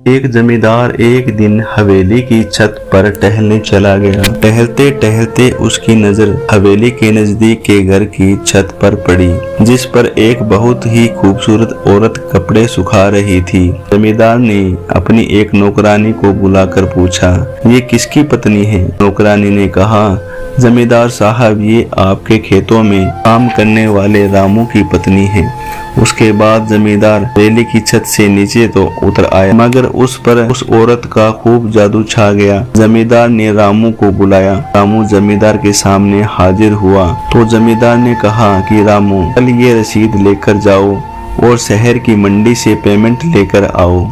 एक जमींदार एक दिन हवेली की छत पर टहलने चला गया। टहलते टहलते उसकी नजर हवेली के नजदीक के घर की छत पर पड़ी, जिस पर एक बहुत ही खूबसूरत औरत कपड़े सुखा रही थी। जमींदार ने अपनी एक नौकरानी को बुलाकर पूछा, ये किसकी पत्नी है? नौकरानी ने कहा, जमींदार साहब, ये आपके खेतों में काम करने वाले रामू की पत्नी है। उसके बाद जमींदार हवेली की छत से नीचे तो उतर आया, मगर उस पर उस औरत का खूब जादू छा गया। जमींदार ने रामू को बुलाया। रामू जमींदार के सामने हाजिर हुआ तो जमींदार ने कहा कि रामू, कल ये रसीद लेकर जाओ और शहर की मंडी से पेमेंट लेकर आओ।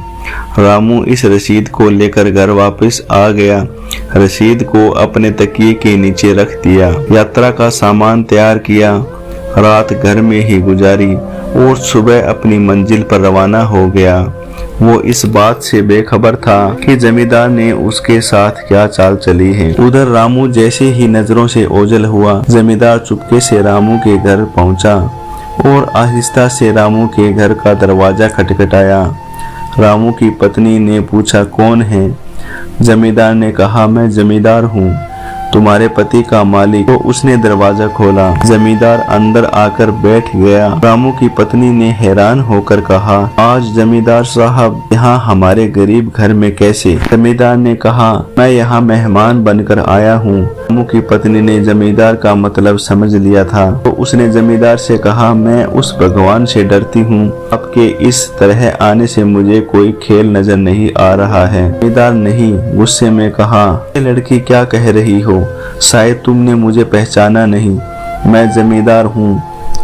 रामू इस रसीद को लेकर घर वापस आ गया। रसीद को अपने तकिए के नीचे रख दिया। यात्रा का सामान तैयार किया, रात घर में ही गुजारी और सुबह अपनी मंजिल पर रवाना हो गया। वो इस बात से बेखबर था कि जमींदार ने उसके साथ क्या चाल चली है। उधर रामू जैसे ही नजरों से ओझल हुआ, जमींदार चुपके से रामू के घर पहुंचा और आहिस्ता से रामू के घर का दरवाजा खटखटाया। रामू की पत्नी ने पूछा, कौन है? जमींदार ने कहा, मैं जमींदार हूँ, तुम्हारे पति का मालिक। तो उसने दरवाजा खोला। जमींदार अंदर आकर बैठ गया। रामू की पत्नी ने हैरान होकर कहा, आज जमींदार साहब यहाँ हमारे गरीब घर में कैसे? जमींदार ने कहा, मैं यहाँ मेहमान बनकर आया हूँ। रामू की पत्नी ने जमींदार का मतलब समझ लिया था, तो उसने जमींदार से कहा, मैं उस भगवान से डरती हूँ, आपके इस तरह आने से मुझे कोई खेल नजर नहीं आ रहा है। जमींदार नहीं, गुस्से में कहा, ये लड़की क्या कह रही हो? शायद तुमने मुझे पहचाना नहीं। मैं जमींदार हूँ,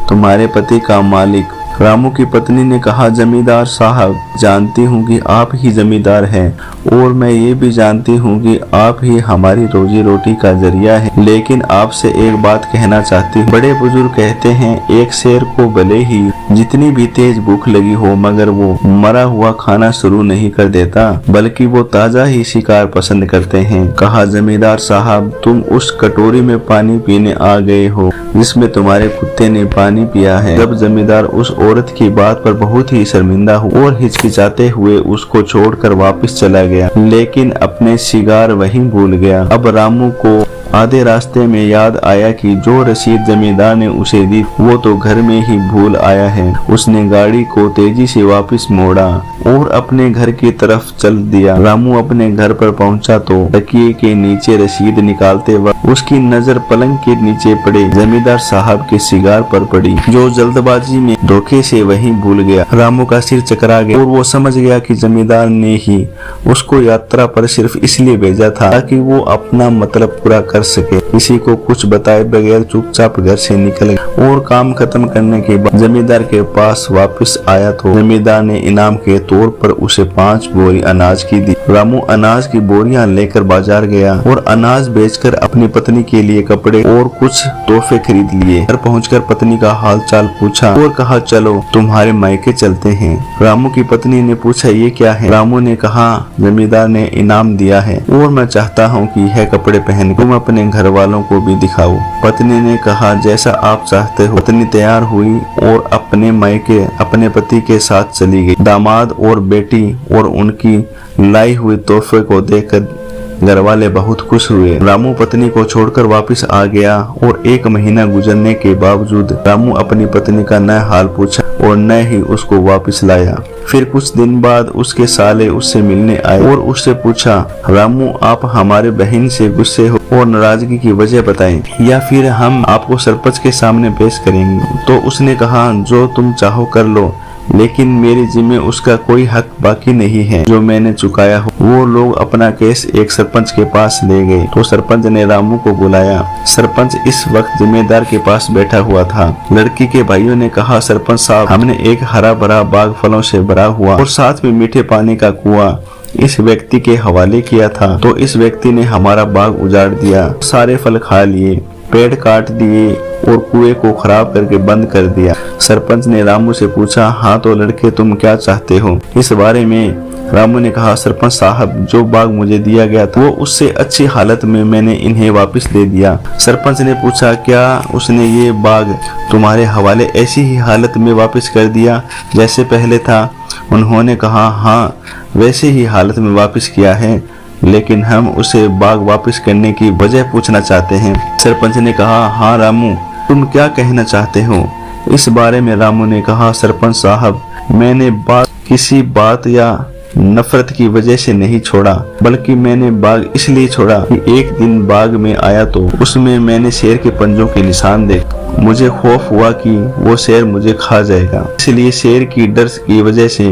तुम्हारे पति का मालिक। रामू की पत्नी ने कहा, जमींदार साहब, जानती हूँ कि आप ही जमींदार हैं और मैं ये भी जानती हूँ कि आप ही हमारी रोजी रोटी का जरिया है, लेकिन आपसे एक बात कहना चाहती हूँ। बड़े बुजुर्ग कहते हैं, एक शेर को भले ही जितनी भी तेज भूख लगी हो, मगर वो मरा हुआ खाना शुरू नहीं कर देता, बल्कि वो ताजा ही शिकार पसंद करते हैं। कहा, जमींदार साहब, तुम उस कटोरी में पानी पीने आ गए हो जिसमें तुम्हारे कुत्ते ने पानी पिया है। जब जमींदार उस औरत की बात पर बहुत ही शर्मिंदा हुआ और हिचकिचाते हुए उसको छोड़कर वापस चला गया, लेकिन अपने सिगार वहीं भूल गया। अब रामू को आधे रास्ते में याद आया कि जो रसीद जमींदार ने उसे दी वो तो घर में ही भूल आया है। उसने गाड़ी को तेजी से वापस मोड़ा और अपने घर की तरफ चल दिया। रामू अपने घर पर पहुंचा तो तकिए के नीचे रसीद निकालते वक्त उसकी नजर पलंग के नीचे पड़े जमींदार साहब के सिगार पर पड़ी, जो जल्दबाजी में धोखे से वहीं भूल गया। रामू का सिर चकरा गया और वो समझ गया कि जमींदार ने ही उसको यात्रा पर सिर्फ इसलिए भेजा था ताकि वो अपना मतलब पूरा कर सके। किसी को कुछ बताए बगैर चुपचाप घर से निकल गया और काम खत्म करने के बाद जमींदार के पास वापस आया तो जमींदार ने इनाम के तौर पर उसे 5 बोरी अनाज की दी। रामू अनाज की बोरियां लेकर बाजार गया और अनाज बेचकर अपनी पत्नी के लिए कपड़े और कुछ तोहफे खरीद लिए। घर पहुंचकर पत्नी का हाल चाल पूछा और कहा, चलो तुम्हारे मायके चलते हैं। रामू की पत्नी ने पूछा, ये क्या है? रामू ने कहा, जमींदार ने इनाम दिया है और मैं चाहता हूँ कि यह कपड़े पहन तुम अपने घर वालों को भी दिखाओ। पत्नी ने कहा, जैसा आप चाहते हो। पत्नी तैयार हुई और अपने मायके अपने पति के साथ चली गई। दामाद और बेटी और उनकी लाई हुई तोहफे को देखकर घर वाले बहुत खुश हुए। रामू पत्नी को छोड़कर वापस आ गया और 1 महीना गुजरने के बावजूद रामू अपनी पत्नी का न हाल पूछा और न ही उसको वापस लाया। फिर कुछ दिन बाद उसके साले उससे मिलने आए और उससे पूछा, रामू, आप हमारे बहन से गुस्से हो और नाराजगी की वजह बताएं या फिर हम आपको सरपंच के सामने पेश करेंगे। तो उसने कहा, जो तुम चाहो कर लो, लेकिन मेरे जिम्मे उसका कोई हक बाकी नहीं है जो मैंने चुकाया हो। वो लोग अपना केस एक सरपंच के पास ले गए तो सरपंच ने रामू को बुलाया। सरपंच इस वक्त जिम्मेदार के पास बैठा हुआ था। लड़की के भाइयों ने कहा, सरपंच साहब, हमने एक हरा भरा बाग फलों से भरा हुआ और साथ में मीठे पानी का कुआं इस व्यक्ति के हवाले किया था, तो इस व्यक्ति ने हमारा बाग उजाड़ दिया, सारे फल खा लिए, पेड़ काट दिए और कुएं को खराब करके बंद कर दिया। सरपंच ने रामू से पूछा, हाँ तो लड़के, तुम क्या चाहते हो? इस बारे में रामू ने कहा, सरपंच साहब, जो बाग मुझे दिया गया था वो उससे अच्छी हालत में मैंने इन्हें वापस दे दिया। सरपंच ने पूछा, क्या उसने ये बाग तुम्हारे हवाले ऐसी ही हालत में वापस कर दिया जैसे पहले था? उन्होंने कहा, हाँ, वैसे ही हालत में वापस किया है, लेकिन हम उसे बाग वापस करने की वजह पूछना चाहते हैं। सरपंच ने कहा, हाँ रामू, तुम क्या कहना चाहते हो इस बारे में? रामू ने कहा, सरपंच साहब, मैंने बाग किसी बात या नफरत की वजह से नहीं छोड़ा, बल्कि मैंने बाग इसलिए छोड़ा कि एक दिन बाग में आया तो उसमें मैंने शेर के पंजों के निशान देखे। मुझे खौफ हुआ कि वो शेर मुझे खा जाएगा, इसलिए शेर की डर की वजह से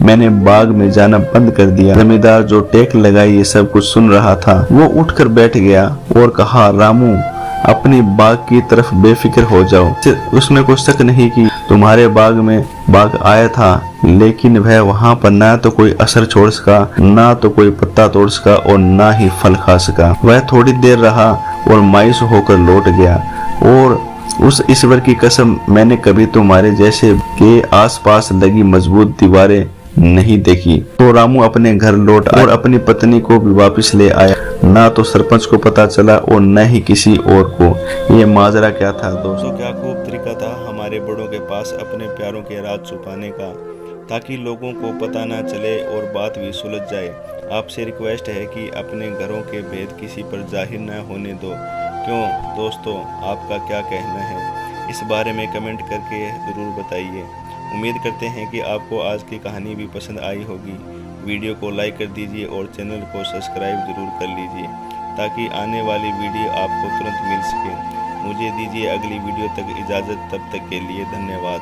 मैंने बाग में जाना बंद कर दिया। जमींदार जो टेक लगाई ये सब कुछ सुन रहा था, वो उठकर बैठ गया और कहा, रामू, अपनी बाग की तरफ बेफिक्र हो जाओ। उसमें कोई शक नहीं कि तुम्हारे बाग में बाघ आया था, लेकिन वह वहां पर ना तो कोई असर छोड़ सका, ना तो कोई पत्ता तोड़ सका और ना ही फल खा सका। वह थोड़ी देर रहा और मायूस होकर लौट गया और उस ईश्वर की कसम, मैंने कभी तुम्हारे जैसे के आसपास लगी मजबूत दीवारें नहीं देखी। तो रामू अपने घर लौट और अपनी पत्नी को भी वापस ले आया। ना तो सरपंच को पता चला और न ही किसी और को। ये माजरा क्या था दोस्तों? क्या खूब तरीका था हमारे बड़ों के पास अपने प्यारों के राज छुपाने का, ताकि लोगों को पता ना चले और बात भी सुलझ जाए। आपसे रिक्वेस्ट है कि अपने घरों के भेद किसी पर जाहिर न होने दो। क्यों दोस्तों, आपका क्या कहना है इस बारे में कमेंट करके ज़रूर बताइए। उम्मीद करते हैं कि आपको आज की कहानी भी पसंद आई होगी। वीडियो को लाइक कर दीजिए और चैनल को सब्सक्राइब ज़रूर कर लीजिए, ताकि आने वाली वीडियो आपको तुरंत मिल सके। मुझे दीजिए अगली वीडियो तक इजाज़त, तब तक के लिए धन्यवाद।